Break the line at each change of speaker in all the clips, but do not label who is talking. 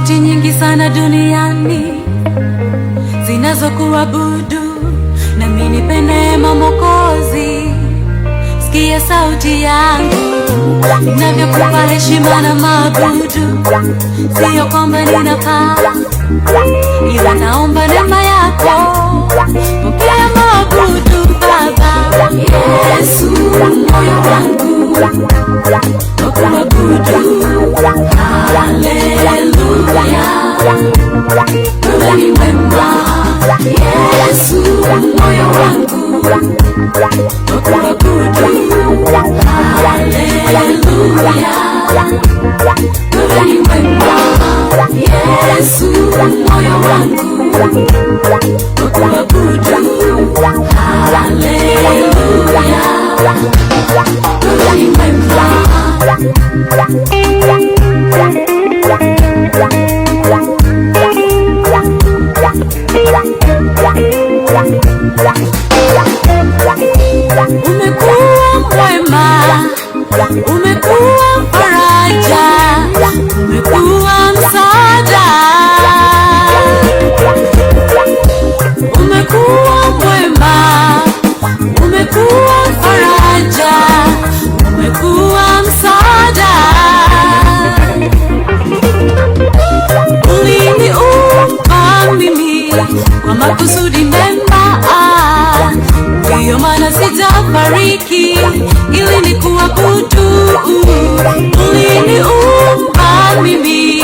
sauti nyingi sana duniani zinazokuabudu, na mimi nipe neema Mwokozi. Sikia sauti yangu ninavyokupa heshima na maabudu. Sio kwamba ninapaa, ila naomba neema yako. Pokea maabudu Baba. Yesu moyo wangu nakuabudu. Haleluya, wewe ni mwema. Yesu moyo wangu nakuabudu. Haleluya, wewe ni mwema. Yesu moyo wangu nakuabudu. Haleluya, wewe ni mwema. Umekuwa mwema, umekuwa faraja, umekuwa msaada. Umekuwa mwema, umekuwa faraja, umekuwa msaada. Uliniumba mimi kwa makusudi mema, ndiyo maana sitafariki ili nikuabudu. Uliniumba mimi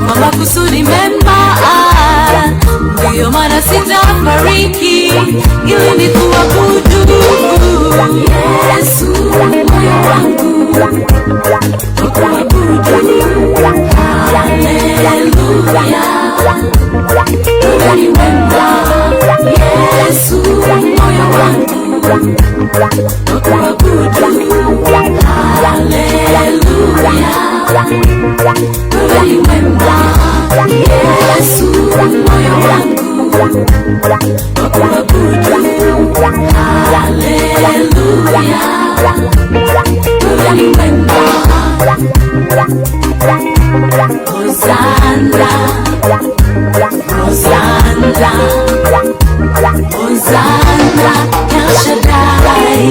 kwa makusudi mema, ndiyo maana sitafariki ili nikuabudu. Yesu moyo wangu nakuabudu. Haleluya, wewe ni mwema. Yesu moyo wangu nakuabudu. Haleluya, wewe ni mwema. Yesu moyo wangu nakuabudu. Haleluya, wewe ni mwema. Hosanna, Hosanna, Hosanna, El Shaddai.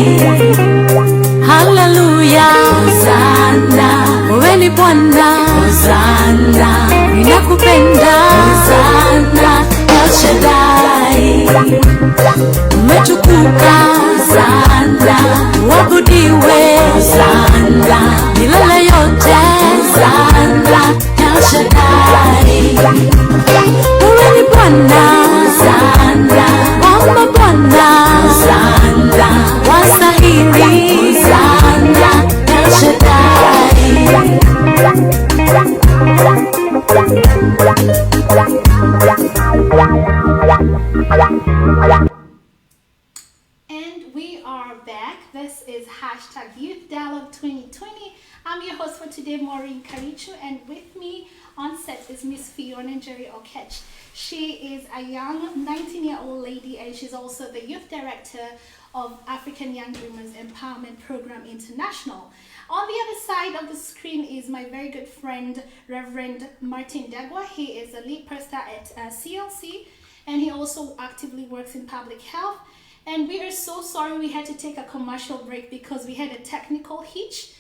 Haleluya, Hosanna, wewe ni Bwana. Hosanna, ninakupenda. Hosanna, El Shaddai. Umetukuka. Hosanna, uabudiwe. Hosanna, milele yote. Hosanna, El Shaddai. Wewe ni Bwana. Hosanna, Bwana Bwana. Hosanna, wastahili. Hosanna, El Shaddai.
And we are back. This is #Youth Dialogue 2020. I'm your host for today, Maureen Karichu, and with me on set is Miss Fiona Jerry Okech. She is a young 19-year-old lady, and she's also the youth director of African Young Dreamers Empowerment Program International. On the other side of the screen is my very good friend, Reverend Martin Dagwa. He is a lead pastor at CLC, and he also actively works in public health. And we are so sorry we had to take a commercial break because we had a technical hitch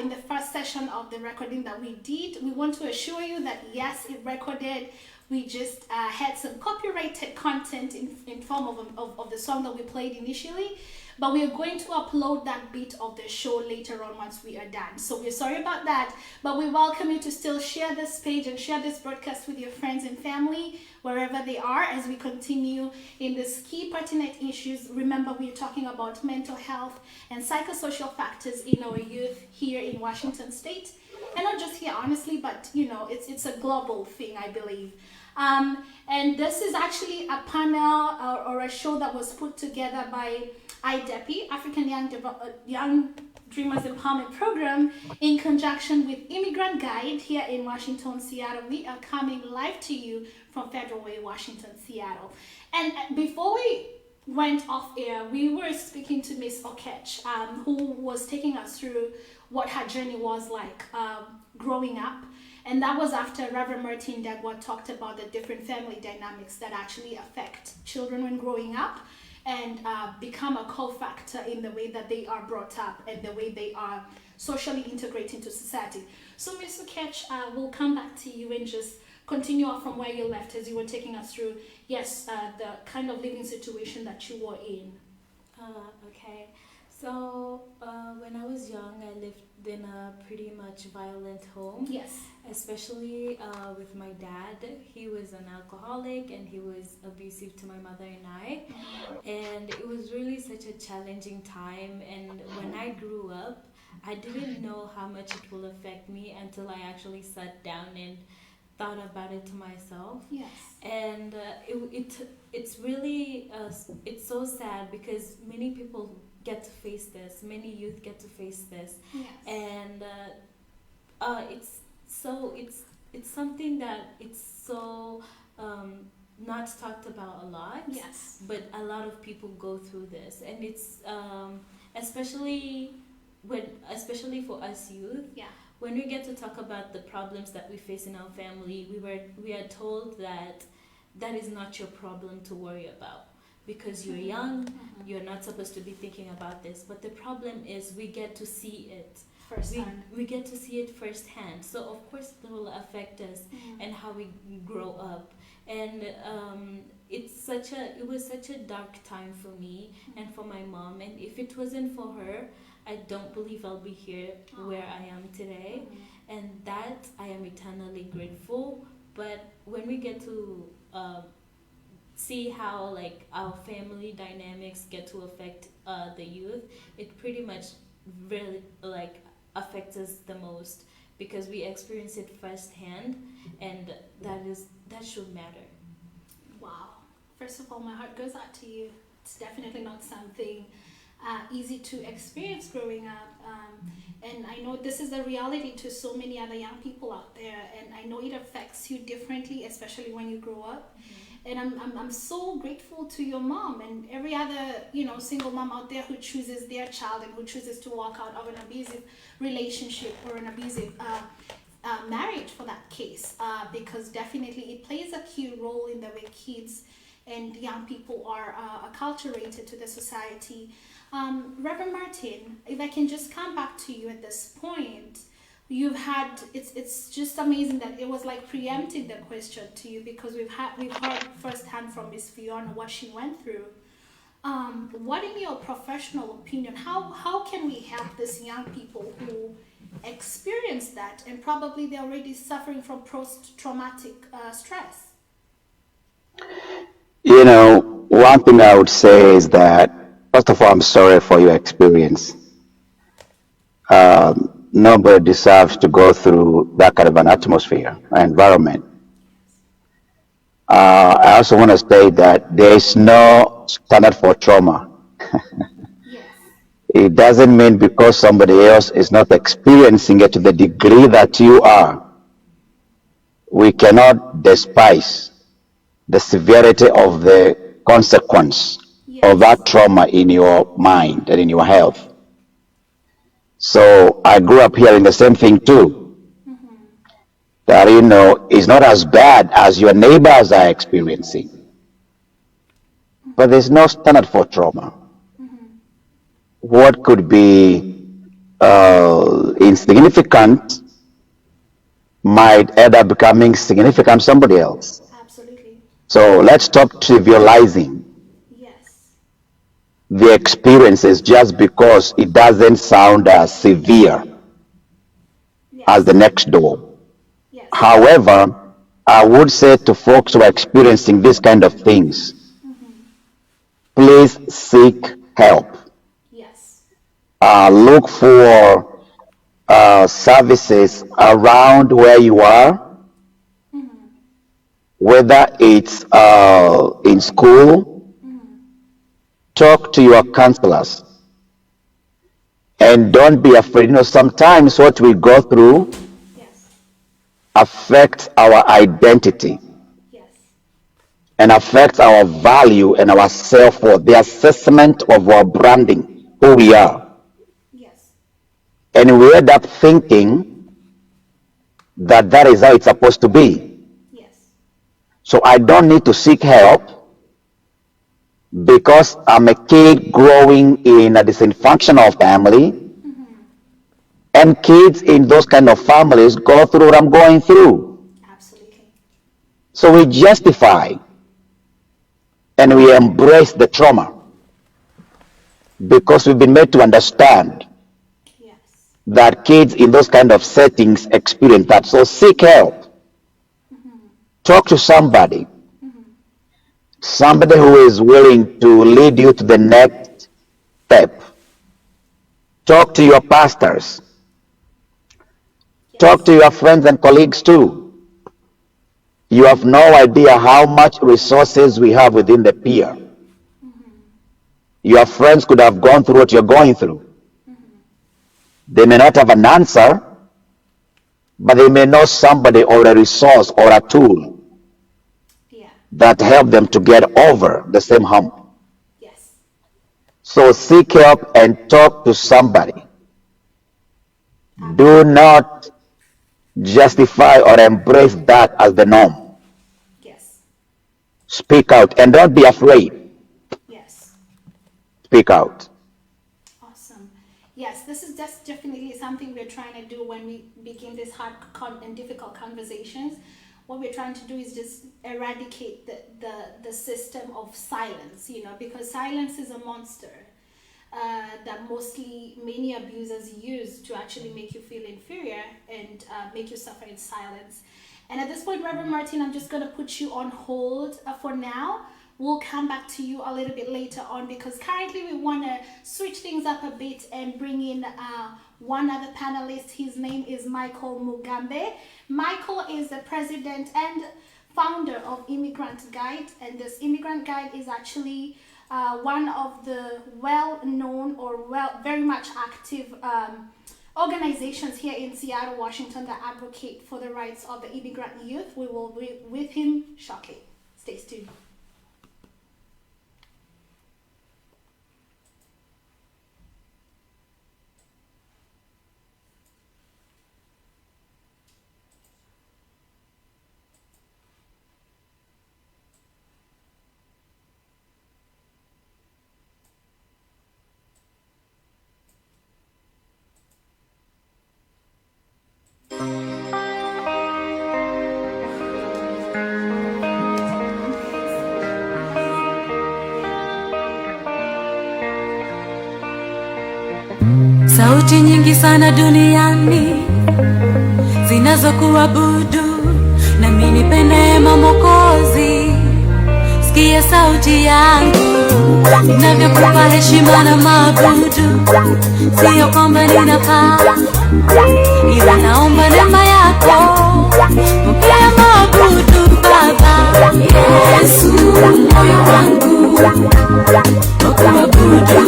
in the first session of the recording that we did. We want to assure you that yes, it recorded. We just had some copyrighted content in form of the song that we played initially, but we are going to upload that bit of the show later on once we are done. So we're sorry about that, but we welcome you to still share this page and share this broadcast with your friends and family wherever they are as we continue in these key pertinent issues. Remember, we're talking about mental health and psychosocial factors in our youth here in Washington State, and not just here honestly, but you know, it's a global thing, I believe. And this is actually a panel or a show that was put together by IDEPI, African Young Dreamers Empowerment Program, in conjunction with Immigrant Guide here in Washington, Seattle. We are coming live to you from Federal Way, Washington, Seattle. And before we went off air, we were speaking to Miss Okech, who was taking us through what her journey was like growing up. And that was after Reverend Martin Dagwa talked about the different family dynamics that actually affect children when growing up and become a cofactor in the way that they are brought up and the way they are socially integrated into society. So, Mr. Ketch, we'll come back to you and just continue off from where you left as you were taking us through, yes, the kind of living situation that you were in.
Okay. So, when I was young, I lived in a pretty much violent home.
Yes.
Especially with my dad. He was an alcoholic and he was abusive to my mother and I. And it was really such a challenging time. And when I grew up, I didn't know how much it will affect me until I actually sat down and thought about it to myself.
Yes.
And it's really it's so sad because many people get to face this. Many youth get to face this.
Yes.
And it's something that it's so not talked about a lot.
Yes.
But a lot of people go through this, and it's especially for us youth.
Yeah.
When we get to talk about the problems that we face in our family, we are told that is not your problem to worry about because you're young. You're not supposed to be thinking about this. But the problem is we get to see it. We get to see it firsthand. So of course it will affect us and how we grow up. And it was such a dark time for me and for my mom. And if it wasn't for her, I don't believe I'll be here where I am today. And that I am eternally grateful. But when we get to see how like our family dynamics get to affect the youth, it pretty much really like affects us the most because we experience it firsthand, and that should matter.
Wow. First of all, my heart goes out to you. It's definitely not something easy to experience growing up. And I know this is the reality to so many other young people out there. And I know it affects you differently, especially when you grow up. And I'm so grateful to your mom and every other, single mom out there who chooses their child and who chooses to walk out of an abusive relationship or an abusive marriage for that case. Because definitely it plays a key role in the way kids and young people are acculturated to the society. Reverend Martin, if I can just come back to you at this point, you've had it's just amazing that it was like preempting the question to you because we've heard firsthand from Miss Fiona what she went through. What in your professional opinion, how can we help these young people who experience that and probably they're already suffering from post-traumatic stress?
One thing I would say is that, first of all, I'm sorry for your experience. Nobody deserves to go through that kind of an atmosphere, environment. I also want to state that there is no standard for trauma.
Yes.
It doesn't mean because somebody else is not experiencing it to the degree that you are, we cannot despise the severity of the consequence of that trauma in your mind and in your health. So I grew up hearing the same thing too. That, is not as bad as your neighbors are experiencing. But there's no standard for trauma. What could be insignificant might end up becoming significant to somebody else.
Absolutely.
So let's stop trivializing
Yes.
the experiences just because it doesn't sound as severe as the next door.
Yes.
However, I would say to folks who are experiencing these kind of things, please seek help.
Yes.
Look for services around where you are, whether it's in school. Talk to your counselors. And don't be afraid. Sometimes what we go through
Yes.
affects our identity
Yes.
and affects our value and our self-worth, the assessment of our branding, who we are.
Yes.
And we end up thinking that is how it's supposed to be.
Yes.
So I don't need to seek help because I'm a kid growing in a dysfunctional family. And kids in those kind of families go through what I'm going through.
Absolutely.
So we justify and we embrace the trauma because we've been made to understand
Yes.
that kids in those kind of settings experience that. So seek help. Talk to somebody. Somebody who is willing to lead you to the next step. Talk to your pastors. Talk to your friends and colleagues too. You have no idea how much resources we have within the peer. Your friends could have gone through what you're going through. They may not have an answer, but they may know somebody or a resource or a tool that help them to get over the same hump.
Yes.
So seek help and talk to somebody. Do not justify or embrace that as the norm.
Yes.
Speak out and don't be afraid.
Yes.
Speak out.
Awesome. Yes, this is just definitely something we're trying to do when we begin these hard and difficult conversations. What we're trying to do is just eradicate the system of silence, because silence is a monster that mostly many abusers use to actually make you feel inferior and make you suffer in silence. And at this point, Reverend Martin, I'm just going to put you on hold for now. We'll come back to you a little bit later on because currently we want to switch things up a bit and bring in one other panelist. His name is Michael Mugambe. Michael is the president and founder of Immigrant Guide, and this Immigrant Guide is actually one of the well-known or very much active organizations here in Seattle, Washington that advocate for the rights of the immigrant youth. We will be with him shortly. Stay tuned.
Sauti nyingi sana duniani zinazokuabudu, nami nipe neema Mwokozi. Sikia sauti yangu ninavyokupa heshima na maabudu. Sio kwamba ninafaa, ila naomba neema yako. Pokea maabudu Baba. Yesu moyo wangu wakuabudu.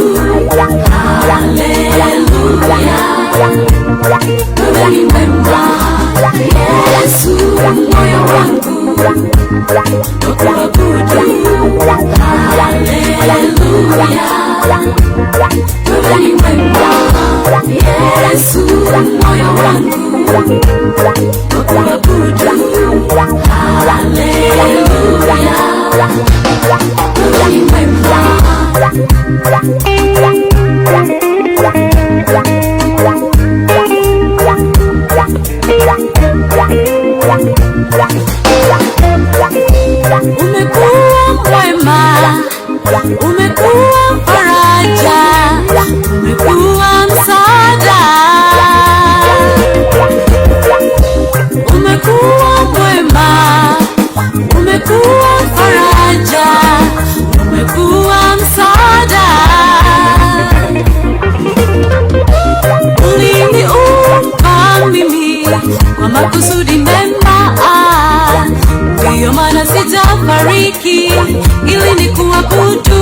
Haleluya, wewe ni mwema. Yesu moyo wangu wakuabudu. Haleluya, wewe ni mwema. Yesu moyo wangu wakuabudu. Haleluya, wewe ni mwema. Umekuwa mwema, umekuwa faraja, umekuwa msaada. Umekuwa mwema, umekuwa faraja, umekuwa msaada. Uliniumba mimi kwa makusudi mema, ndiyo maana sijafariki ili nikuabudu.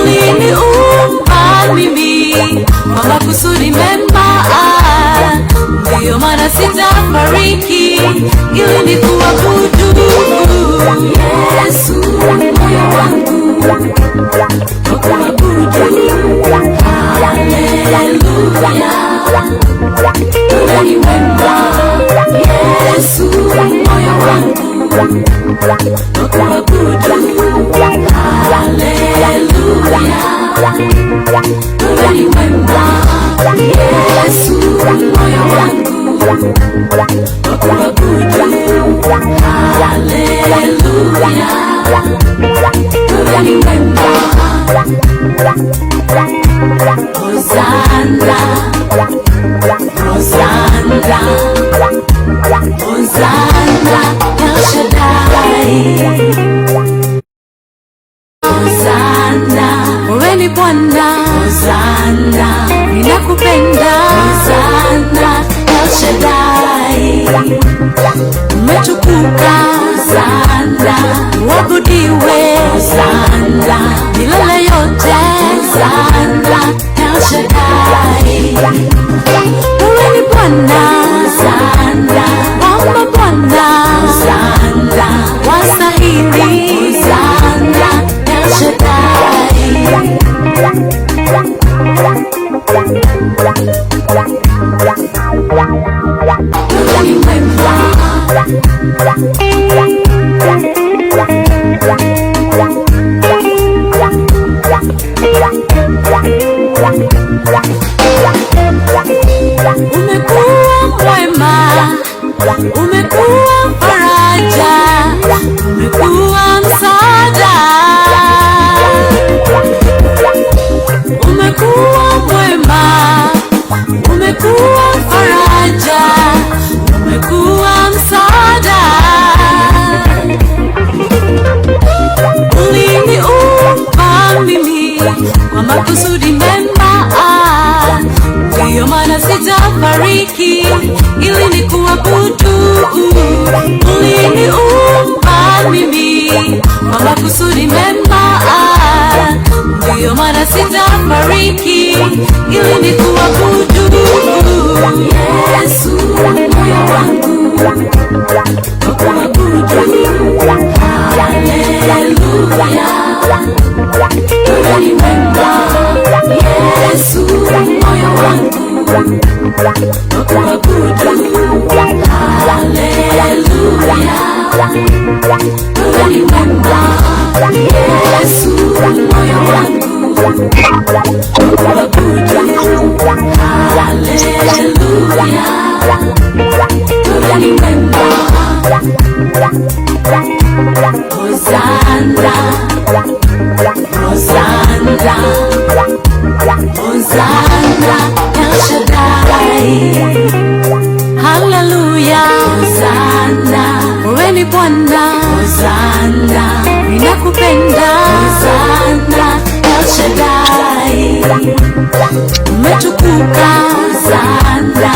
Uliniumba mimi kwa makusudi mema, ndiyo maana sijafariki ili nikuabudu. Yesu moyo wangu wakuabudu. Haleluya, wewe ni mwema. Yesu moyo wangu nakuabudu. Haleluya, wewe ni mwema. Yesu moyo wangu nakuabudu. Haleluya, wewe ni mwema. Hosanna, Hosanna, Hosanna, El Shaddai. Hosanna, wewe ni Bwana. Hosanna, ninakupenda. Hosanna, El Shaddai. Umetukuka. Hosanna, uabudiwe. Hosanna, milele yote. Hosanna, El Shaddai. Wewe ni Bwana. Hosanna, Bwana Bwana. Hosanna, wastahili. Hosanna, El Shaddai. Wewe ni mwema. Umekuwa mwema, umekuwa faraja, umekuwa msaada. Umekuwa mwema, umekuwa faraja, umekuwa msaada. Uliniumba mimi kwa makusudi mema, ndiyo maana sitafariki ili nikuabudu. Uliniumba mimi kwa makusudi mema, ndiyo maana sitafariki ili nikuabudu. Yesu moyo wangu nakuabudu. Haleluya, wewe ni mwema. Yesu moyo wangu nakuabudu. Haleluya, wewe ni mwema. Yesu moyo wangu nakuabudu. Haleluya, wewe ni mwema. Hosanna, Hosanna, Hosanna, El Shaddai. Haleluya, Hosanna, wewe ni Bwana. Hosanna, ninakupenda. Hosanna, El Shaddai. Umetukuka. Hosanna,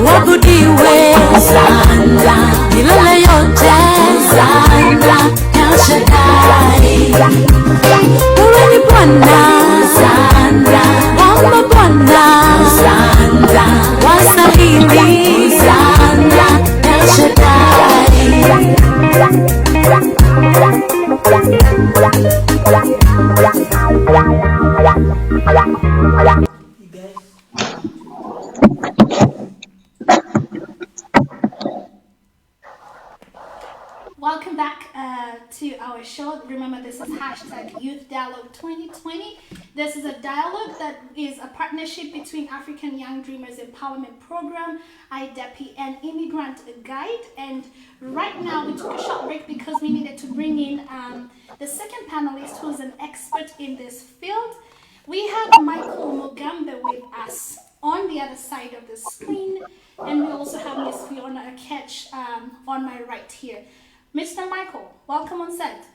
uabudiwe. Hosanna, milele yote. Hosanna, El Shaddai. Wewe ni Bwana. Hosanna, Bwana Bwana. Hosanna, wastahili. Hosanna, El Shaddai.
Welcome back to our show. Remember, this is #Youth Dialogue 2020. This is a dialogue that is a partnership between African Young Dreamers Empowerment Program, IDEPI, and Immigrant Guide. And right now, we took a short break because we needed to bring in the second panelist, who's an expert in this field. We have Michael Mugambe with us on the other side of the screen, and we also have Miss Fiona Akech on my right here. Mr. Michael, welcome on set.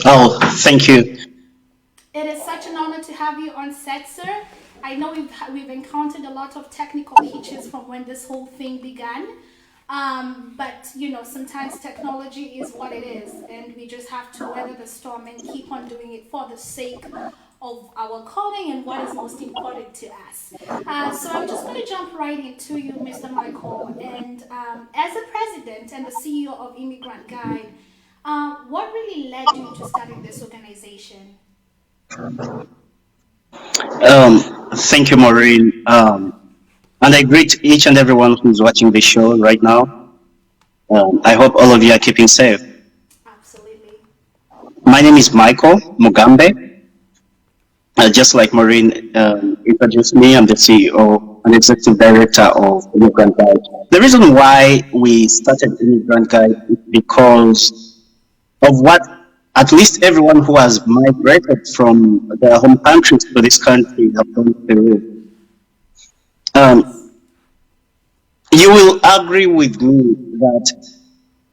Oh, thank you.
It is such an honor to have you on set, sir. I know we've encountered a lot of technical hitches from when this whole thing began. But, you know, sometimes technology is what it is, and we just have to weather the storm and keep on doing it for the sake of our calling and what is most important to us. So I'm just going to jump right into you, Mr. Michael. And as a president and the CEO of Immigrant Guide, what really led you to starting this organization?
Thank you, Maureen. And I greet each and everyone who's watching the show right now. I hope all of you are keeping safe.
Absolutely.
My name is Michael Mugambe. Just like Maureen introduced me, I'm the CEO and Executive Director of Immigrant Guide. The reason why we started Immigrant Guide is because of what at least everyone who has migrated from their home countries to this country have gone through. You will agree with me that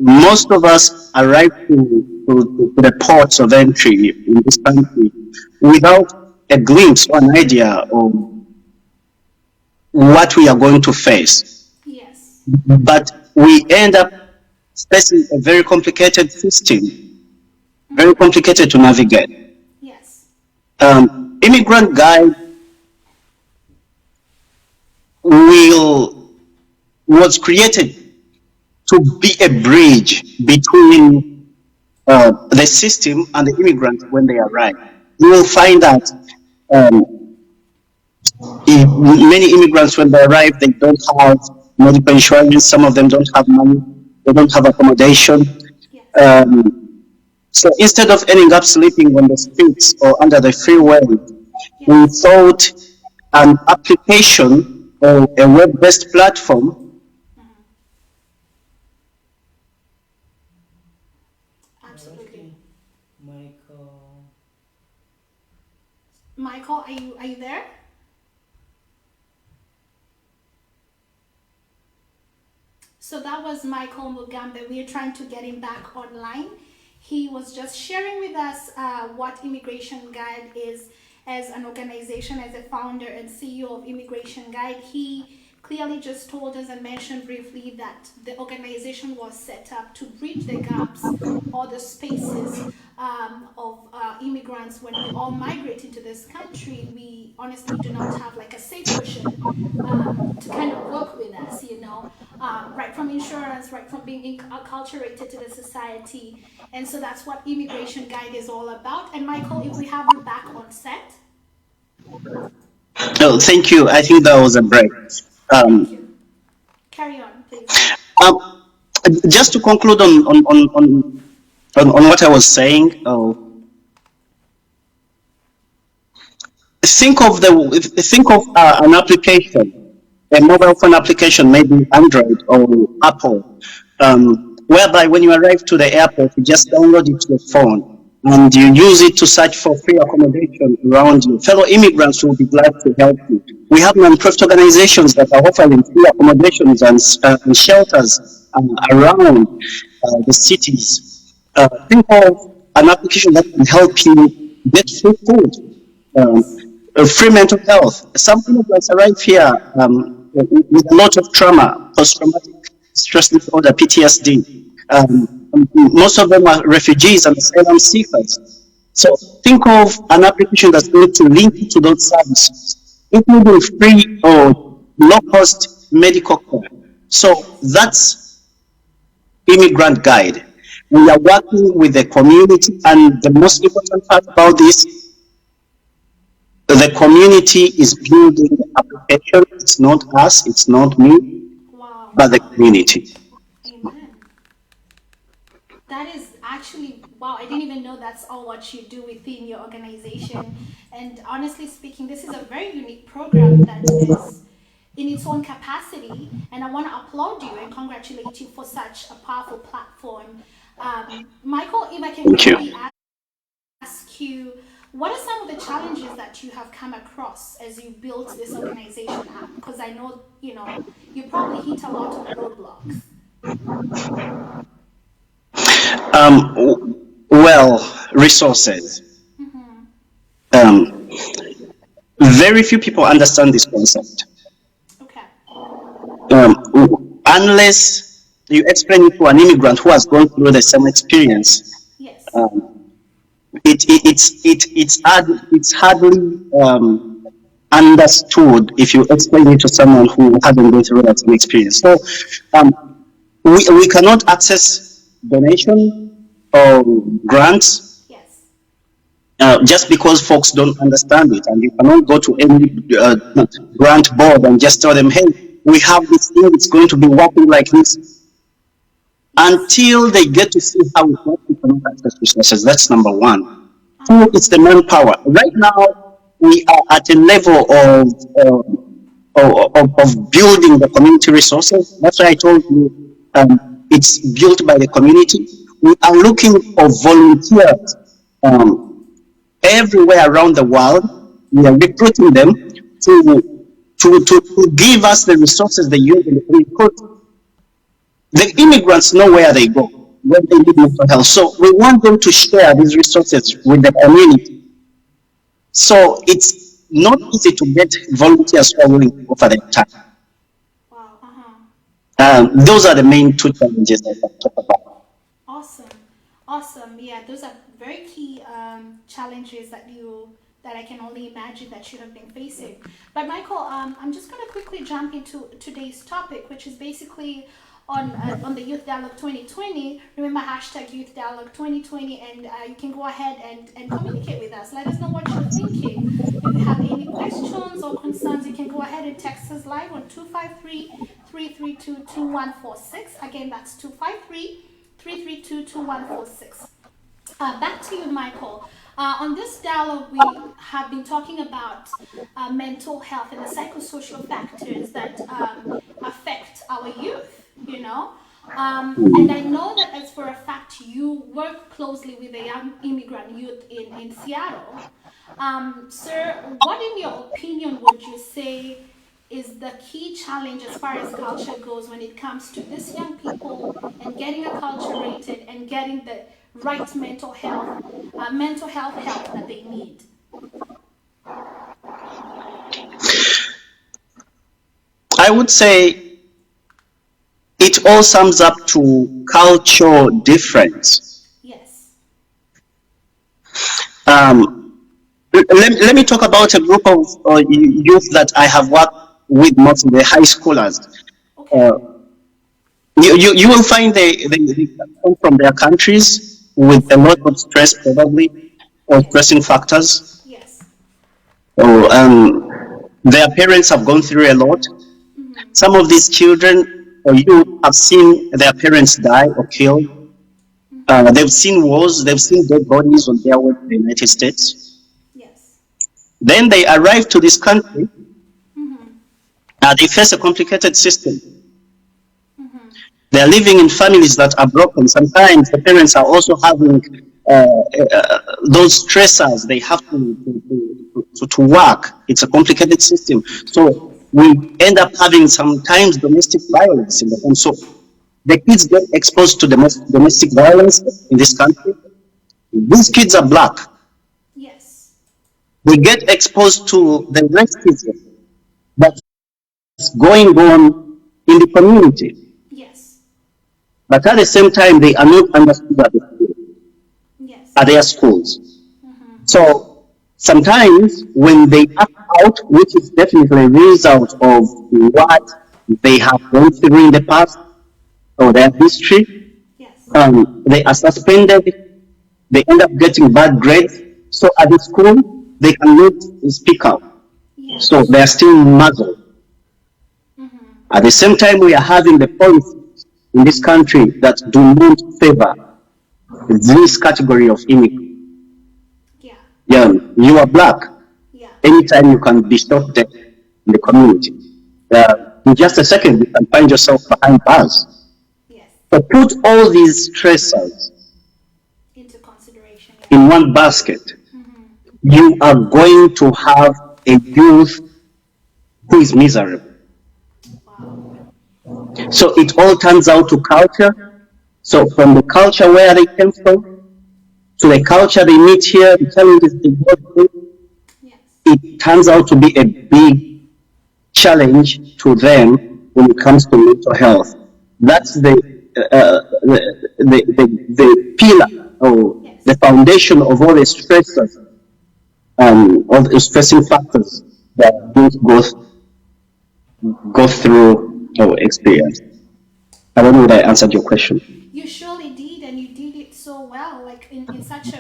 most of us arrive to the ports of entry in this country without a glimpse or an idea of what we are going to face.
Yes.
But we end up facing a very complicated system, very complicated to navigate.
Yes.
Immigrant Guide was created to be a bridge between the system and the immigrants when they arrive. You will find that many immigrants, when they arrive, they don't have medical insurance. Some of them don't have money. They don't have accommodation.
Yes.
So instead of ending up sleeping on the streets or under the freeway, we
Yes.
thought an application or a web-based platform
Absolutely.
Michael.
Michael, are you there? So that was Michael Mugambe. We are trying to get him back online. He was just sharing with us what Immigration Guide is as an organization, as a founder and CEO of Immigration Guide. He clearly just told us and mentioned briefly that the organization was set up to bridge the gaps or the spaces of immigrants. When we all migrate into this country, we honestly do not have like a safe cushion to kind of work with us, right from insurance, right from being acculturated to the society. And so that's what Immigration Guide is all about. And Michael, if we have you back on set.
Oh, thank you. I think that was a break.
Thank you. Carry on, please.
Um, just to conclude on what I was saying, think of an application, a mobile phone application, maybe Android or Apple, whereby when you arrive to the airport, you just download it to your phone and you use it to search for free accommodation around you. Fellow immigrants will be glad to help you. We have non-profit organizations that are offering free accommodations and shelters around the cities. Think of an application that can help you get free food, free mental health. Some immigrants arrive here with a lot of trauma, post-traumatic stress disorder, PTSD. Most of them are refugees and asylum seekers. So think of an application that's going to link you to those services, including free or low-cost medical care. So that's Immigrant Guide. We are working with the community, and the most important part about this, the community is building the application. It's not us, it's not me,
Wow.
but the community.
Amen. That is actually, wow, I didn't even know that's all what you do within your organization. And honestly speaking, this is a very unique program that is in its own capacity. And I want to applaud you and congratulate you for such a powerful platform. Michael, if I can
Thank you.
quickly ask you, what are some of the challenges that you have come across as you built this organization up? Because I know, you probably hit a lot of roadblocks.
Well, resources. Very few people understand this concept.
Okay.
Unless you explain it to an immigrant who has gone through the same experience,
Yes.
it's hardly understood if you explain it to someone who hasn't been through that same experience. So we cannot access donation or grants
Yes.
just because folks don't understand it, and you cannot go to any grant board and just tell them, hey, we have this thing, it's going to be working like this. Until they get to see how it works, you cannot access resources. That's number one. Two, it's the manpower. Right now, we are at a level of building the community resources. That's why I told you it's built by the community. We are looking for volunteers everywhere around the world. We are recruiting them to give us the resources they use. Because the immigrants know where they go when they need mental health. So we want them to share these resources with the community. So it's not easy to get volunteers who are willing to offer their time.
Wow.
Those are the main two challenges I can talk about.
Awesome. Yeah, those are very key challenges that I can only imagine that you have been facing. But Michael, I'm just going to quickly jump into today's topic, which is basically on the Youth Dialogue 2020. Remember hashtag Youth Dialogue 2020, and you can go ahead and communicate with us. Let us know what you're thinking. If you have any questions or concerns, you can go ahead and text us live on 253-332-2146. Again, that's 253-332-2146. Back to you, Michael. On this dialogue, we have been talking about mental health and the psychosocial factors that affect our youth, you know. And I know that as for a fact, you work closely with the young immigrant youth in Seattle. Sir, what in your opinion would you say is the key challenge as far as culture goes when it comes to these young people and getting acculturated and getting the right mental health help that they need?
I would say it all sums up to cultural difference.
Yes.
Let me talk about a group of youth that I have worked with, mostly the high schoolers.
Okay.
You will find they come from their countries with a lot of stress, probably, or stressing factors.
Yes.
Their parents have gone through a lot.
Mm-hmm.
Some of these children or you have seen their parents die or killed.
Mm-hmm.
They've seen wars, they've seen dead bodies on their way to the United States.
Yes.
Then they arrive to this country.
Mm-hmm.
They face a complicated system.
Mm-hmm.
They are living in families that are broken. Sometimes the parents are also having those stressors. They have to work. It's a complicated system. So we end up having sometimes domestic violence in the home. So the kids get exposed to domestic violence in this country. These kids are black.
Yes.
They get exposed to the racism that's going on in the community.
Yes.
But at the same time, they are not understood at
Yes.
their schools.
Mm-hmm.
So sometimes when they act out, which is definitely a result of what they have gone through in the past or their history,
Yes.
they are suspended, they end up getting bad grades. So at the school, they cannot speak out.
Yes.
So they are still muzzled.
Mm-hmm.
At the same time, we are having the policies in this country that do not favor this category of immigrants.
Yeah.
Yeah, you are black.
Yeah.
Anytime you can be shot dead in the community. In just a second, you can find yourself behind bars.
Yes.
So put all these stressors
Into consideration. Yeah.
in one basket.
Mm-hmm.
You are going to have a youth who is miserable.
Wow.
So it all turns out to culture. So from the culture where they came from to the culture they meet here, the challenges they go through,
Yes.
it turns out to be a big challenge to them when it comes to mental health. That's the pillar or
Yes.
the foundation of all the stressors, all the stressing factors that youth go through or experience. I don't know if I answered your question.
You surely did, and you did it so well, like in such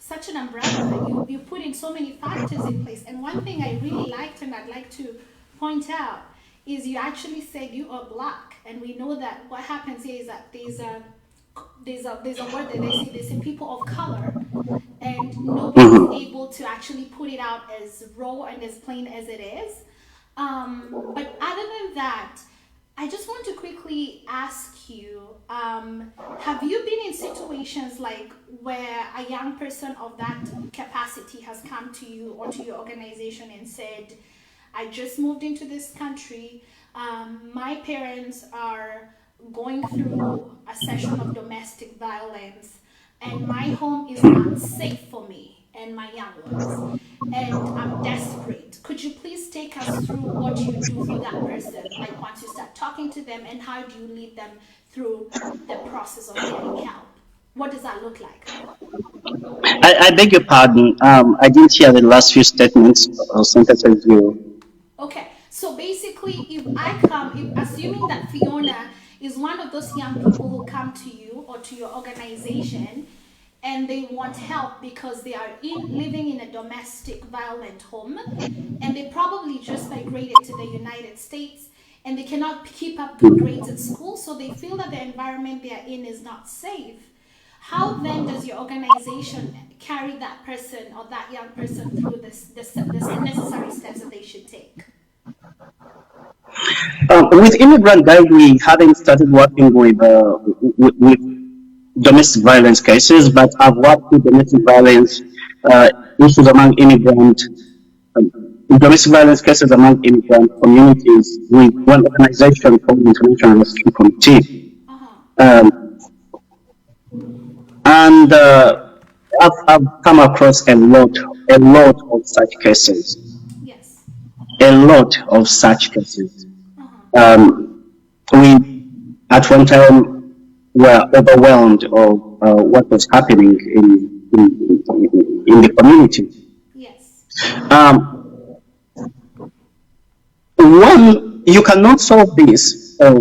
such an umbrella. You put in so many factors in place. And one thing I really liked and I'd like to point out is you actually said you are black, and we know that what happens here is that there's a word that they say people of color, and nobody's able to actually put it out as raw and as plain as it is. But other than that, I just want to quickly ask you, have you been in situations like where a young person of that capacity has come to you or to your organization and said, I just moved into this country, my parents are going through a session of domestic violence, and my home is not safe for me and my young ones, and I'm desperate. Could you please take us through what you do for that person? Like once you start talking to them, and how do you lead them through the process of getting help? What does that look like?
I beg your pardon. I didn't hear the last few statements or sentences you.
Okay, so basically, assuming that Fiona is one of those young people who come to you or to your organization, and they want help because they are living in a domestic violent home, and they probably just migrated to the United States, and they cannot keep up good grades at school, so they feel that the environment they are in is not safe. How then does your organization carry that person or that young person through the necessary steps that they should take?
With immigrant guys, we haven't started working with domestic violence cases, but I've worked with domestic violence uh, issues among um, domestic violence cases among immigrant communities with one organization called International Rescue Committee.
Uh-huh.
Um, and I've come across a lot of such cases,
Yes.
a lot of such cases.
Uh-huh.
Um, we at one time were overwhelmed of what was happening in the community.
Yes.
Um, one, you cannot solve this. I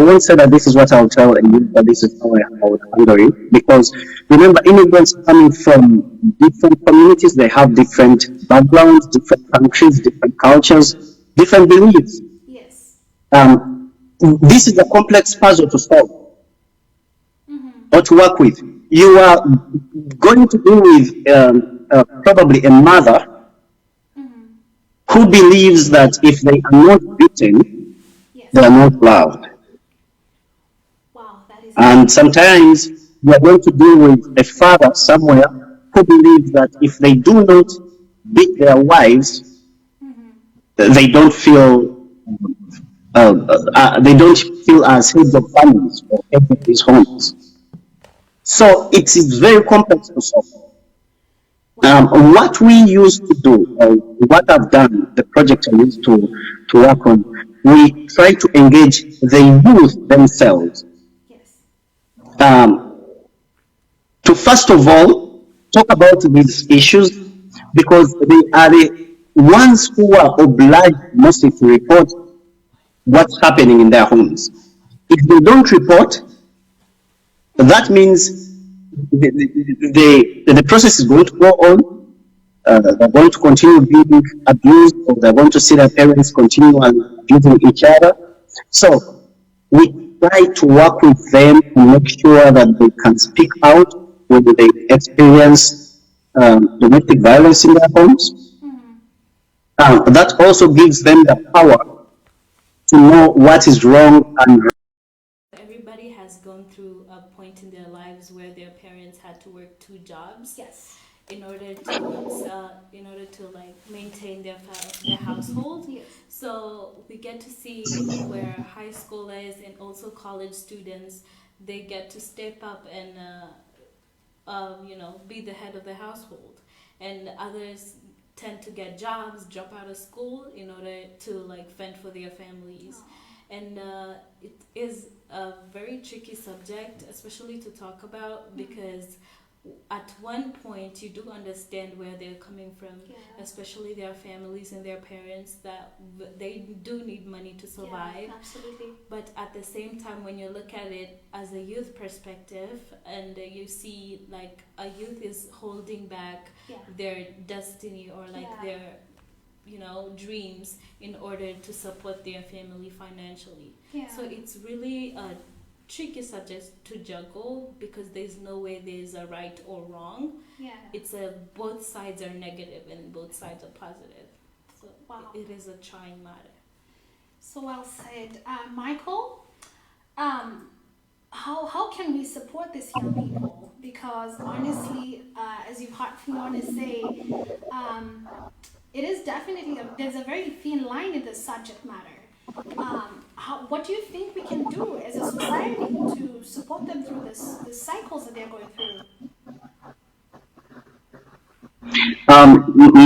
won't say that this is what I'll tell you, but this is how I would handle it. Because remember, immigrants coming from different communities, they have different backgrounds, different countries, different cultures, different beliefs.
Yes.
This is a complex puzzle to solve
Mm-hmm.
or to work with. You are going to deal with probably a mother
Mm-hmm.
who believes that if they are not beaten,
Yes.
they are not loved.
Wow, that is
And
interesting.
sometimes you are going to deal with a father somewhere who believes that if they do not beat their wives,
Mm-hmm.
they don't feel they don't feel as heads of families or heads of these homes. So it is very complex to solve.
Wow.
What we used to do, or what I've done, the project I used to work on, we try to engage the youth themselves
Yes.
um, to first of all talk about these issues because they are the ones who are obliged mostly to report what's happening in their homes. If they don't report, that means the process is going to go on. They're going to continue being abused, or they're going to see their parents continue abusing each other. So we try to work with them to make sure that they can speak out when they experience domestic violence in their homes.
Mm-hmm.
That also gives them the power to know what is wrong and
Everybody has gone through a point in their lives where their parents had to work two jobs
Yes.
in order to like maintain their household.
Yes.
So we get to see where high schoolers and also college students, they get to step up and be the head of the household, and others tend to get jobs, drop out of school in order to like fend for their families. And it is a very tricky subject, especially to talk about, because at one point you do understand where they're coming from,
Yeah.
especially their families and their parents, that they do need money to survive.
Yeah, absolutely.
But at the same time, when you look at it as a youth perspective, and you see like a youth is holding back
Yeah.
their destiny, or like
Yeah.
their, you know, dreams, in order to support their family financially.
Yeah.
So it's really a tricky subject to juggle, because there's no way there's a right or wrong.
Yeah.
It's a both sides are negative and both sides are positive. So
Wow.
it is a trying matter.
So well said. Michael, how can we support these young people? Because honestly, as you've heard Fiona say, it is definitely, there's a very thin line in this subject matter. What do you think we can do as a society to support them through the cycles that they're going through?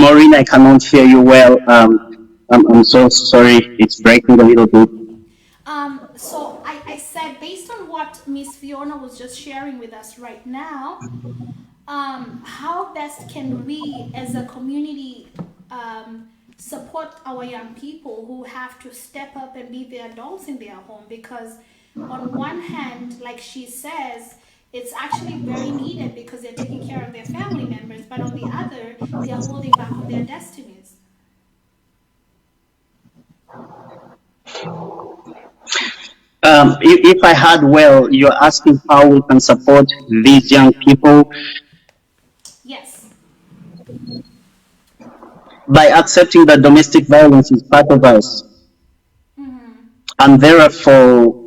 Maureen, I cannot hear you well. I'm so sorry. It's breaking a little bit.
So I said, based on what Miss Fiona was just sharing with us right now, how best can we as a community support our young people who have to step up and be the adults in their home? Because on one hand, like she says, it's actually very needed because they're taking care of their family members, but on the other, they are holding back on their destinies.
If I heard well, you're asking how we can support these young people
Yes.
by accepting that domestic violence is part of us, and therefore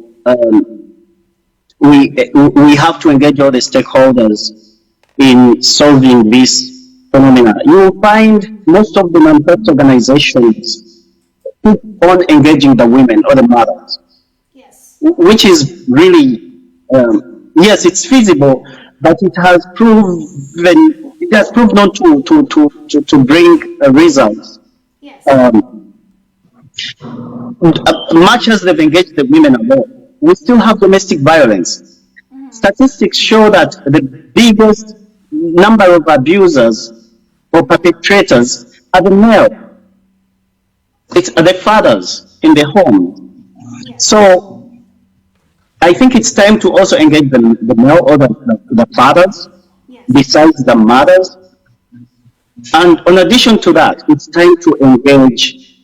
we have to engage all the stakeholders in solving this phenomena. You will find most of the non-profit organizations keep on engaging the women or the mothers,
Yes.
which is really, yes, it's feasible, but it has proved not to bring results.
Yes.
Much as they've engaged the women alone, we still have domestic violence. Statistics show that the biggest number of abusers or perpetrators are the male. It's the fathers in the home.
Yes.
So I think it's time to also engage the male or the fathers
Yes.
besides the mothers. And in addition to that, it's time to engage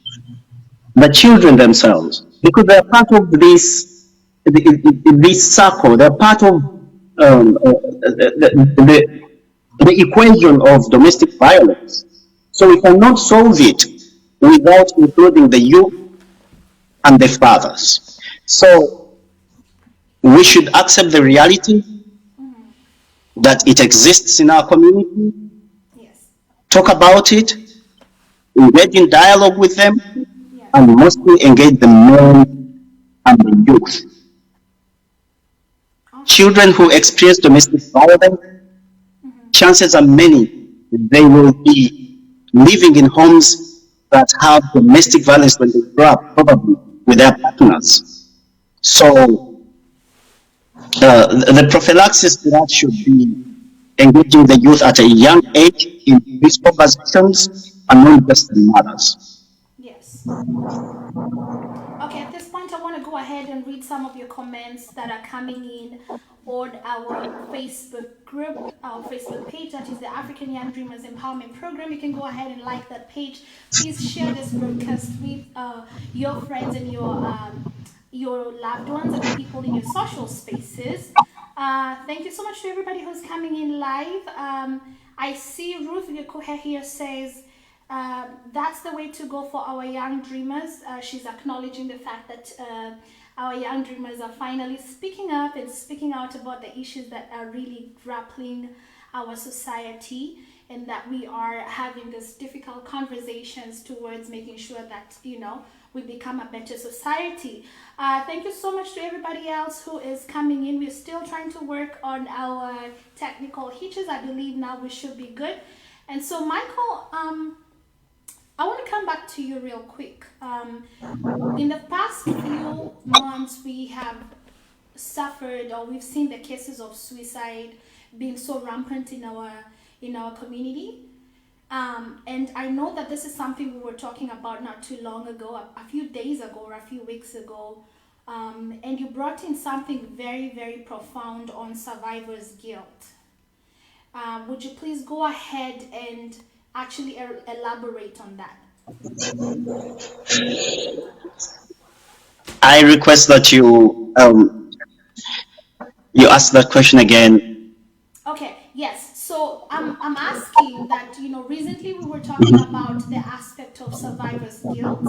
the children themselves, because they're part of this circle. They're part of the equation of domestic violence. So we cannot solve it without including the youth and the fathers. So we should accept the reality that it exists in our community,
Yes.
talk about it, engage in dialogue with them,
Yes.
and mostly engage the men and the youth. Children who experience domestic violence, chances are many they will be living in homes that have domestic violence when they grow up, probably with their partners. So the prophylaxis to that should be engaging the youth at a young age in these conversations, and not just the mothers.
Yes. Okay, at this point, I want to go ahead and read some of your comments that are coming in on our Facebook group, our Facebook page, that is the African Young Dreamers Empowerment Program. You can go ahead and like that page. Please share this broadcast with your friends and your loved ones and the people in your social spaces. Thank you so much to everybody who's coming in live. I see Ruth Gekuhe here says, that's the way to go for our young dreamers. She's acknowledging the fact that our young dreamers are finally speaking up and speaking out about the issues that are really grappling our society, and that we are having these difficult conversations towards making sure that, you know, we become a better society. Thank you so much to everybody else who is coming in. We're still trying to work on our technical hitches. I believe now we should be good. And so, Michael, I want to come back to you real quick. In the past few months, we have suffered, or we've seen the cases of suicide being so rampant in our community. And I know that this is something we were talking about not too long ago, a few days ago or a few weeks ago. And you brought in something very, very profound on survivor's guilt. Would you please go ahead and actually elaborate on that?
I request that you ask that question again.
Okay, yes. So I'm asking that, recently we were talking about the aspect of survivor's guilt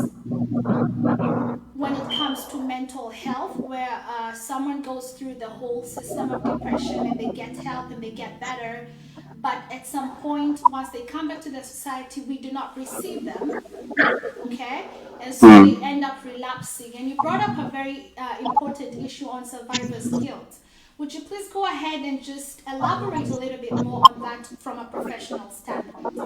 when it comes to mental health, where someone goes through the whole system of depression and they get help and they get better, but at some point, once they come back to the society, we do not receive them, okay? And so they end up relapsing. And you brought up a very important issue on survivor's guilt. Would you please go ahead and just elaborate a little bit more on that from a professional standpoint?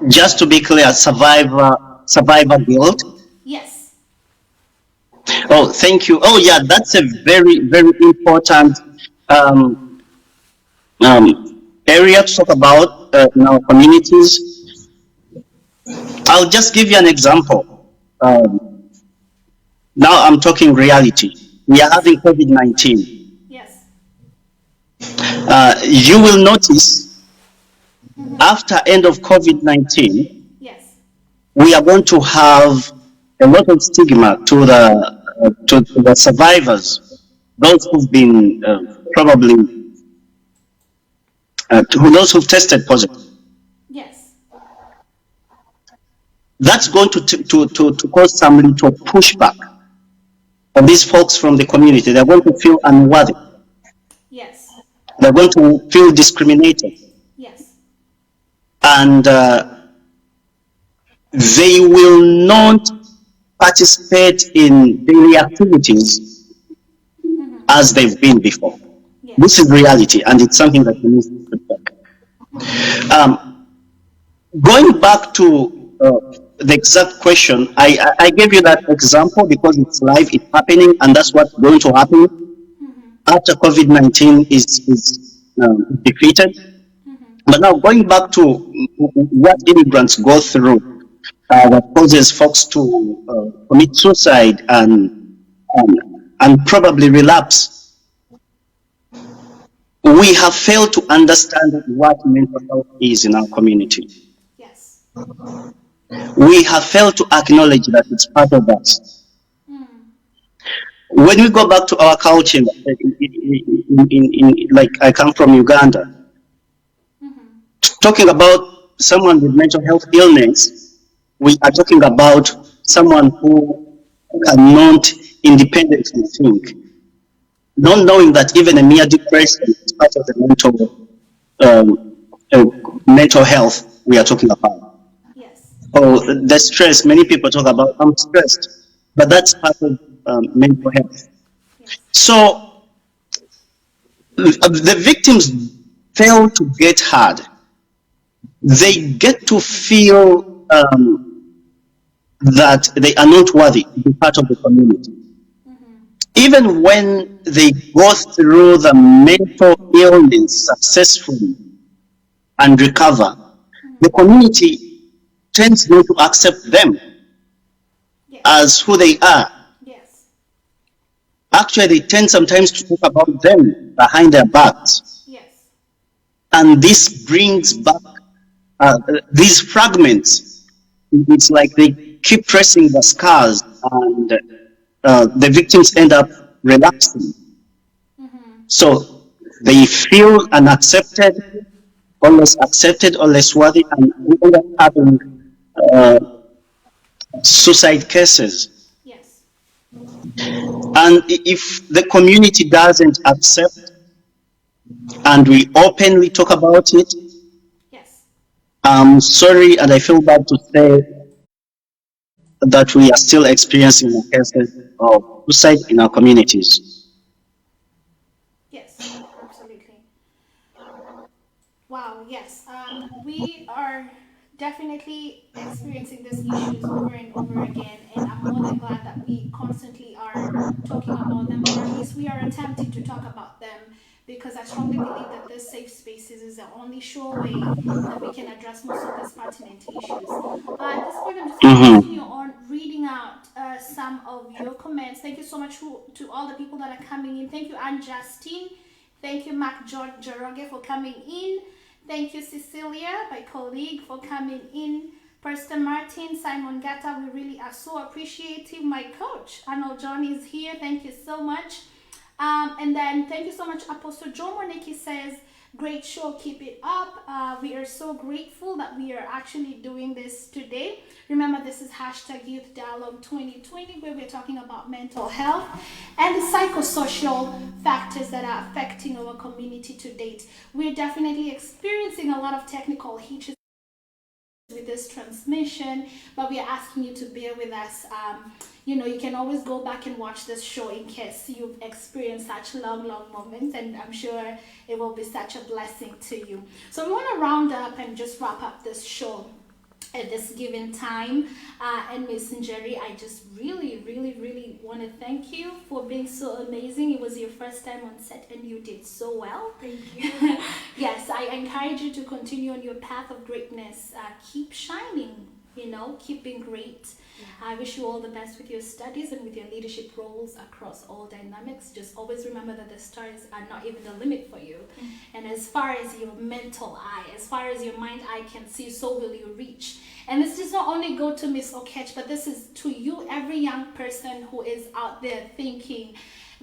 Just to be clear, survivor guilt.
Yes.
Oh, thank you. Oh, yeah, that's a very, very important area to talk about in our communities. I'll just give you an example. Now I'm talking reality. We are having COVID-19.
Yes.
You will notice after end of COVID-19,
Yes.
we are going to have a lot of stigma to the survivors, those who've been probably those who've tested positive.
Yes.
That's going to cause some little pushback on these folks from the community. They're going to feel unworthy.
Yes.
They're going to feel discriminated.
Yes.
And they will not participate in daily activities as they've been before.
Yes.
This is reality, and it's something that we need to protect. Going back to the exact question, I gave you that example because it's live, it's happening, and that's what's going to happen after COVID-19 is defeated. But now going back to what immigrants go through, what causes folks to commit suicide and probably relapse, we have failed to understand what mental health is in our community.
Yes.
We have failed to acknowledge that it's part of us. When we go back to our culture, like I come from Uganda, talking about someone with mental health illness, we are talking about someone who cannot independently think, not knowing that even a mere depression is part of the mental health we are talking about.
Yes.
Or the stress, many people talk about, I'm stressed, but that's part of mental health.
Yes.
So the victims fail to get hard. They get to feel that they are not worthy to be part of the community. Even when they go through the mental illness successfully and recover, the community tends not to accept them
Yes.
as who they are.
Yes.
Actually, they tend sometimes to talk about them behind their backs.
Yes.
And this brings back these fragments. It's like they keep pressing the scars, and the victims end up relapsing. So they feel unaccepted, or less accepted, or less worthy, and we end up having suicide cases.
Yes.
And if the community doesn't accept and we openly talk about it,
Yes.
I'm sorry and I feel bad to say that we are still experiencing cases of suicide in our communities.
Yes, absolutely. Wow, yes. We are definitely experiencing these issues over and over again, and I'm more than glad that we constantly are talking about them, or at least we are attempting to talk about them, because I strongly believe that this safe spaces is the only sure way that we can address most of these pertinent issues. At this point, I'm just going to continue on reading out some of your comments. Thank you so much to all the people that are coming in. Thank you, Anne Justine. Thank you, Mark Joroge, for coming in. Thank you, Cecilia, my colleague, for coming in. Pastor Martin, Simon Gata, we really are so appreciative. My coach, Arnold John, is here. Thank you so much. And then thank you so much, Apostle Joe Moneki says, great show, keep it up. We are so grateful that we are actually doing this today. Remember, this is hashtag Youth Dialogue 2020, where we're talking about mental health and the psychosocial factors that are affecting our community to date. We're definitely experiencing a lot of technical hitches with this transmission, but we are asking you to bear with us. You can always go back and watch this show in case you've experienced such long moments, and I'm sure it will be such a blessing to you. So we want to round up and just wrap up this show at this given time. And Miss Njeri, I just really want to thank you for being so amazing. It was your first time on set and you did so well.
Thank you.
Yes, I encourage you to continue on your path of greatness. Keep shining, keep being great. I wish you all the best with your studies and with your leadership roles across all dynamics. Just always remember that the stars are not even the limit for you. And as far as your mental eye, as far as your mind eye can see, so will you reach. And this does not only go to Miss Okech, but this is to you, every young person who is out there thinking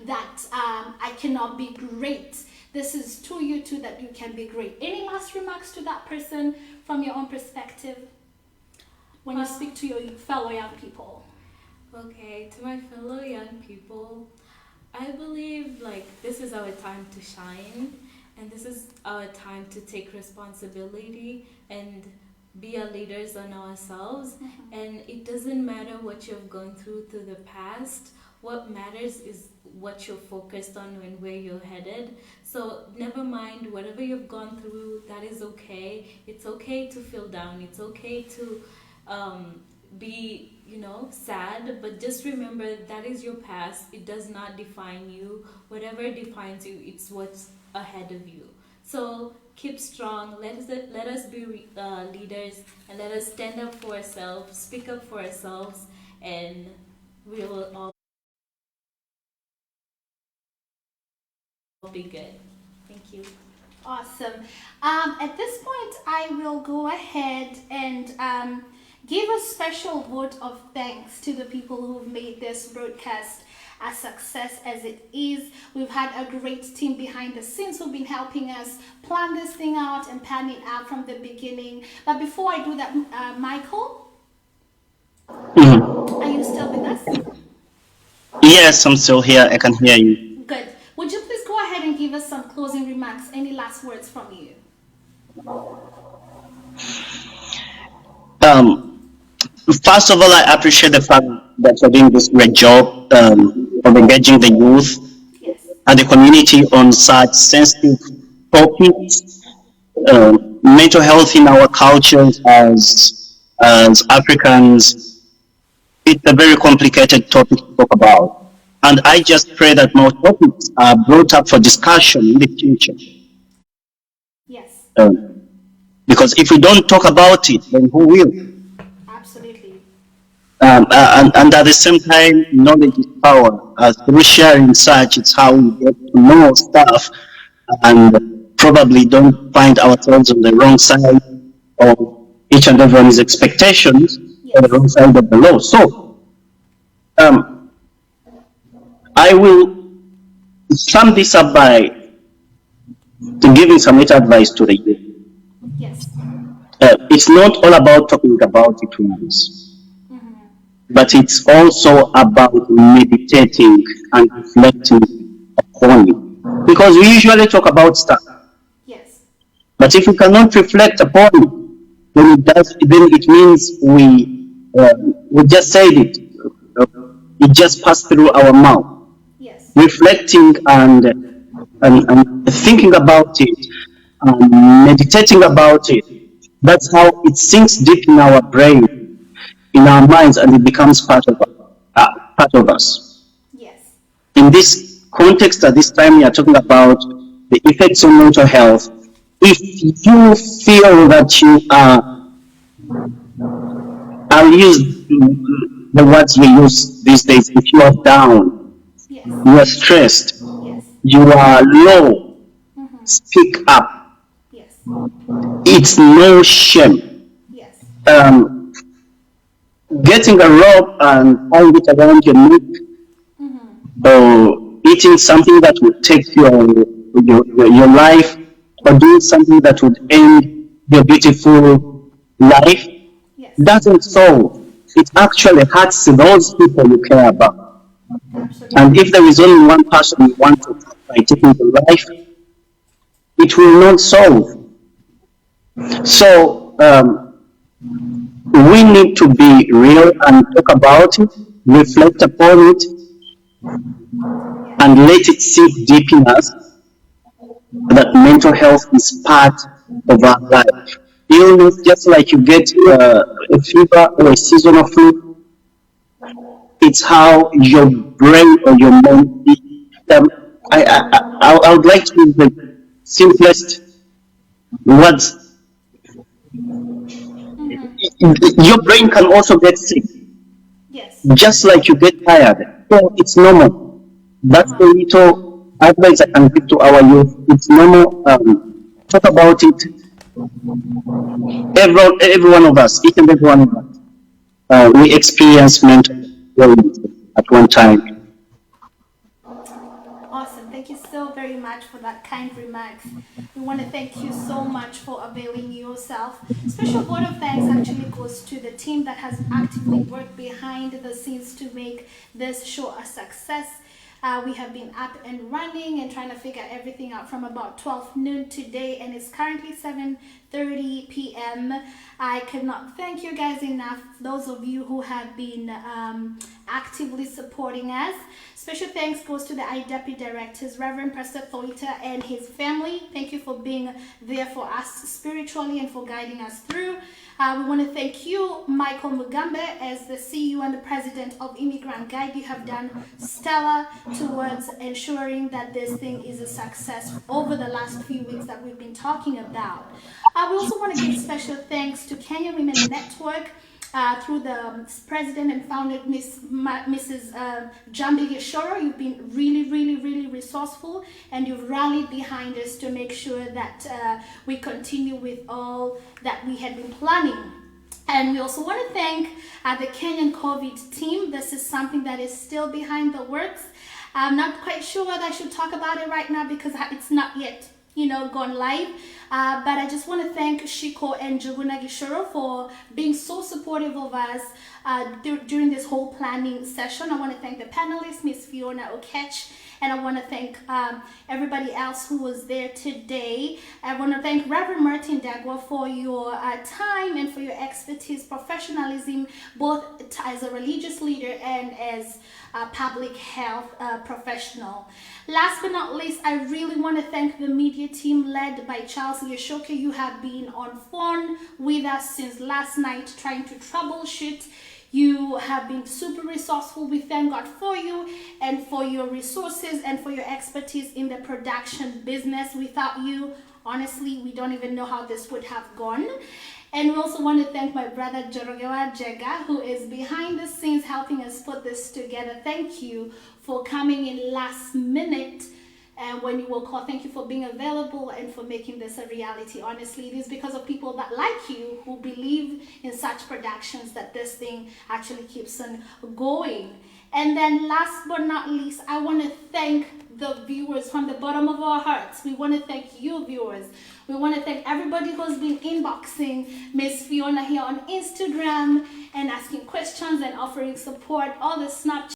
that I cannot be great. This is to you too, that you can be great. Any last remarks to that person from your own perspective when you speak to your fellow young people?
Okay, to my fellow young people, I believe this is our time to shine, and this is our time to take responsibility and be our leaders on ourselves. And it doesn't matter what you've gone through the past. What matters is what you're focused on and where you're headed. So never mind whatever you've gone through, that is okay. It's okay to feel down. It's okay to be sad, but just remember that is your past. It does not define you. Whatever defines you, it's what's ahead of you. So keep strong. Let us be leaders, and let us stand up for ourselves, speak up for ourselves, and we will all be good. Thank you.
Awesome. At this point, I will go ahead and give a special vote of thanks to the people who've made this broadcast a success as it is. We've had a great team behind the scenes who've been helping us plan this thing out and plan it out from the beginning. But before I do that, Michael, are you still with us?
Yes, I'm still here. I can hear you.
Good. Would you please go ahead and give us some closing remarks? Any last words from you?
First of all, I appreciate the fact that you're doing this great job of engaging the youth and the community on such sensitive topics. Mental health in our cultures as Africans, it's a very complicated topic to talk about. And I just pray that more topics are brought up for discussion in the future.
Yes.
Because if we don't talk about it, then who will?
Absolutely.
And at the same time, knowledge is power. Through sharing such, it's how we get to know stuff and probably don't find ourselves on the wrong side of each and everyone's expectations, or the wrong side of the law. So, I will sum this up by giving some little advice to the youth.
Yes.
It's not all about talking about it once, but it's also about meditating and reflecting upon it. Because we usually talk about stuff,
Yes.
but if we cannot reflect upon it, then it means we just said it. It just passed through our mouth.
Yes.
Reflecting and thinking about it, meditating about it, That's how it sinks deep in our brain, in our minds, and it becomes part of us.
Yes.
In this context, at this time, we are talking about the effects on mental health. If you feel that you are, I'll use the words we use these days, if you are down,
Yes.
you are stressed,
Yes.
you are low, speak up.
Yes.
It's no shame.
Yes.
Um, Getting a rope and tying it around your neck, or eating something that would take your life, or doing something that would end your beautiful life,
Yes.
doesn't solve. It actually hurts those people you care about. And
Absolutely.
if there is only one person you want to hurt by taking the life, it will not solve. So we need to be real and talk about it, reflect upon it,
Yes.
and let it sink deep in us that mental health is part of our life. Illness, just like you get a fever or a seasonal flu, it's how your brain or your mind. I would like to use the simplest words. Your brain can also get sick,
Yes.
just like you get tired. So it's normal. That's the little advice I can give to our youth. It's normal. Talk about it. Every one of us, each and every one of us, we experience mental illness at one time.
Awesome. Thank you so very much for that kind remarks. We want to thank you so much for availing yourself. Special vote of thanks actually goes to the team that has actively worked behind the scenes to make this show a success. We have been up and running and trying to figure everything out from about 12 noon today, and it's currently 7:30 p.m. I cannot thank you guys enough, those of you who have been actively supporting us. Special thanks goes to the IDEPI directors, Reverend Pastor Thoita and his family. Thank you for being there for us spiritually and for guiding us through. We want to thank you, Michael Mugambe, as the CEO and the President of Immigrant Guide. You have done stellar towards ensuring that this thing is a success over the last few weeks that we've been talking about. We also want to give special thanks to Kenya Women Network, through the president and founder, Mrs. Jambi Gishoro. You've been really resourceful, and you've rallied behind us to make sure that we continue with all that we had been planning. And we also want to thank the Kenyan COVID team. This is something that is still behind the works. I'm not quite sure whether I should talk about it right now because it's not yet gone live. But I just want to thank Shiko and Juguna Gishoro for being so supportive of us during this whole planning session. I want to thank the panelists, Miss Fiona Okech, and I want to thank everybody else who was there today. I want to thank Reverend Martin Dagwa for your time and for your expertise, professionalism, both as a religious leader and as a public health professional. Last but not least, I really want to thank the media team led by Charles Yeshoke. You have been on phone with us since last night trying to troubleshoot. You have been super resourceful. We thank God for you and for your resources and for your expertise in the production business. Without you, honestly, we don't even know how this would have gone. And we also want to thank my brother Jorogewa Jega, who is behind the scenes helping us put this together. Thank you for coming in last minute when you were called. Thank you for being available and for making this a reality. Honestly, it is because of people that like you who believe in such productions that this thing actually keeps on going. And then last but not least, I want to thank the viewers from the bottom of our hearts. We want to thank you, viewers. We want to thank everybody who's been inboxing Miss Fiona here on Instagram and asking questions and offering support, all the Snapchat